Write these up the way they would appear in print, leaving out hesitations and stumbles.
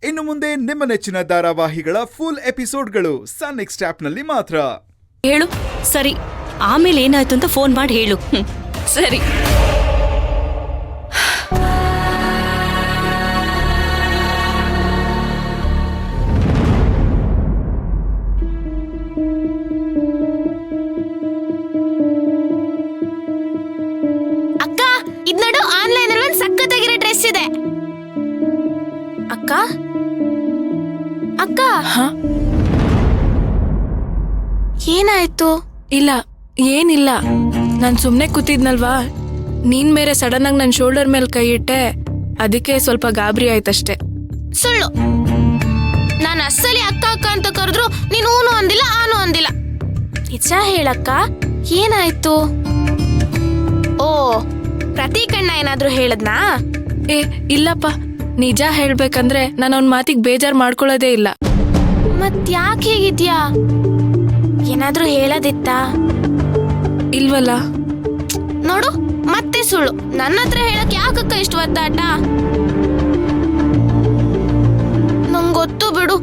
ಇನ್ನು ಮುಂದೆ ನಿಮ್ಮ ನೆಚ್ಚಿನ ಧಾರಾವಾಹಿಗಳ ಫುಲ್ ಎಪಿಸೋಡ್ಗಳು ಸನ್ ನೆಕ್ಸ್ಟ್ ಆಪ್ನಲ್ಲಿ ಮಾತ್ರ. ಹೇಳು. ಸರಿ, ಆಮೇಲೆ ಏನಾಯ್ತು ಅಂತ ಫೋನ್ ಮಾಡಿ ಹೇಳು. ಸರಿ. ಅಕ್ಕ, ಇದ್ ನೋಡು, ಆನ್ಲೈನ್ ಅಲ್ಲಿ ಒಂದು ಸಕ್ಕತ್ತಾಗಿರೋ ಡ್ರೆಸ್ ಇದೆ. ಅಕ್ಕ ಅಕ್ಕ, ಏನಾಯ್ತು? ಇಲ್ಲ, ಏನಿಲ್ಲ. ನಾನ್ ಸುಮ್ನೆ ಕೂತಿದ್ನಲ್ವಾ, ನೀನ್ ಮೇರೆ ಸಡನ್ ಆಗಿ ನನ್ ಶೋಲ್ಡರ್ ಮೇಲೆ ಕೈ ಇಟ್ಟೆ, ಅದಕ್ಕೆ ಸ್ವಲ್ಪ ಗಾಬರಿ ಆಯ್ತಷ್ಟೇ. ಸುಳ್ಳು. ನಾನು ಅಸ್ಸಲಿ ಅಕ್ಕ ಅಕ್ಕ ಅಂತ ಕರೆದ್ರು ನೀನು ಊನು ಅಂದಿಲ್ಲ, ಆನು ಅಂದಿಲ್ಲ. ನಿಜ ಹೇಳಕ್ಕ, ಏನಾಯ್ತು? ಓ, ಪ್ರತೀಕಣ್ಣ ಏನಾದ್ರೂ ಹೇಳದ್ನಾ? ಇಲ್ಲಪ್ಪ, ನಿಜ ಹೇಳ್ಬೇಕಂದ್ರೆ ನಾನು ಅವ್ನ ಮಾತಿಗೆ ಬೇಜಾರ್ ಮಾಡ್ಕೊಳ್ಳೋದೇ ಇಲ್ಲ. ಮತ್ ಯಾಕೆ ಹೇಗಿದ್ಯಾ? ಏನಾದ್ರೂ ಹೇಳದಿತ್ತಾ? ಇಲ್ವಲ್ಲ. ನೋಡು, ಮತ್ತೆ ಸುಳ್ಳು. ನನ್ನ ಹತ್ರ ಹೇಳಕ್ ಯಾಕಕ್ಕ ಇಷ್ಟು ಒತ್ತಾಟ? ನಂಗೊತ್ತು ಬಿಡು,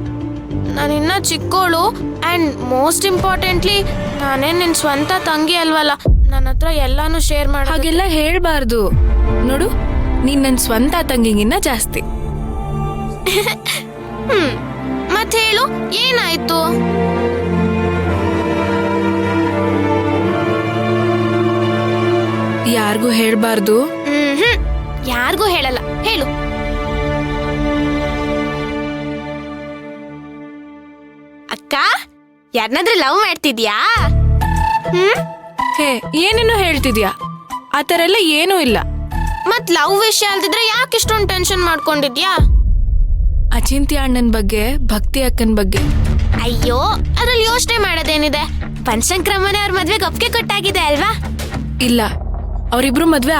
ನಾನಿನ್ನ ಚಿಕ್ಕೋಳು. ಅಂಡ್ ಮೋಸ್ಟ್ ಇಂಪಾರ್ಟೆಂಟ್ಲಿ, ನಾನೇ ನಿನ್ ಸ್ವಂತ ತಂಗಿ ಅಲ್ವಲ್ಲ, ನನ್ನ ಹತ್ರ ಎಲ್ಲಾನು ಶೇರ್ ಮಾಡ. ಹಾಗೆಲ್ಲ ಹೇಳ್ಬಾರ್ದು. ನೋಡು, ನೀನ್ ನನ್ ಸ್ವಂತ ತಂಗಿಗಿನ್ನ ಜಾಸ್ತಿ. ಮತ್ತೆ ಹೇಳು, ಏನಾಯ್ತು? ಯಾರಿಗೂ ಹೇಳ್ಬಾರ್ದು. ಯಾರಿಗೂ ಹೇಳಲ್ಲ, ಹೇಳು. ಅಕ್ಕ, ಯಾರನ್ನಾದ್ರೂ ಲವ್ ಮಾಡ್ತಿದ್ಯಾ? ಏನೇನೋ ಹೇಳ್ತಿದ್ಯಾ? ಆತರ ಎಲ್ಲ ಏನೂ ಇಲ್ಲ. ಮತ್ ಲವ್ ವಿಷಯ ಅಲ್ದಿದ್ರೆ ಯಾಕೆ ಇಷ್ಟೊಂದು ಟೆನ್ಷನ್ ಮಾಡ್ಕೊಂಡಿದ್ಯಾ? ಅಚಿಂತ್ಯ ಅಣ್ಣನ್ ಬಗ್ಗೆ, ಭಕ್ತಿ ಅಕ್ಕನ್ ಬಗ್ಗೆ. ಅಯ್ಯೋ, ಅದ್ರಲ್ಲಿ ಯೋಚನೆ ಮಾಡೋದೇನಿದೆ? ಪಂಚಂಕ್ರಮನೆ ಅವ್ರ ಮದ್ವೆಗೆ ಒಪ್ಪಿಗೆ ಕೊಟ್ಟಾಗಿದೆ ಅಲ್ವಾ? ಇಲ್ಲ, ಅವರಿಬ್ರು ಮದ್ವೆ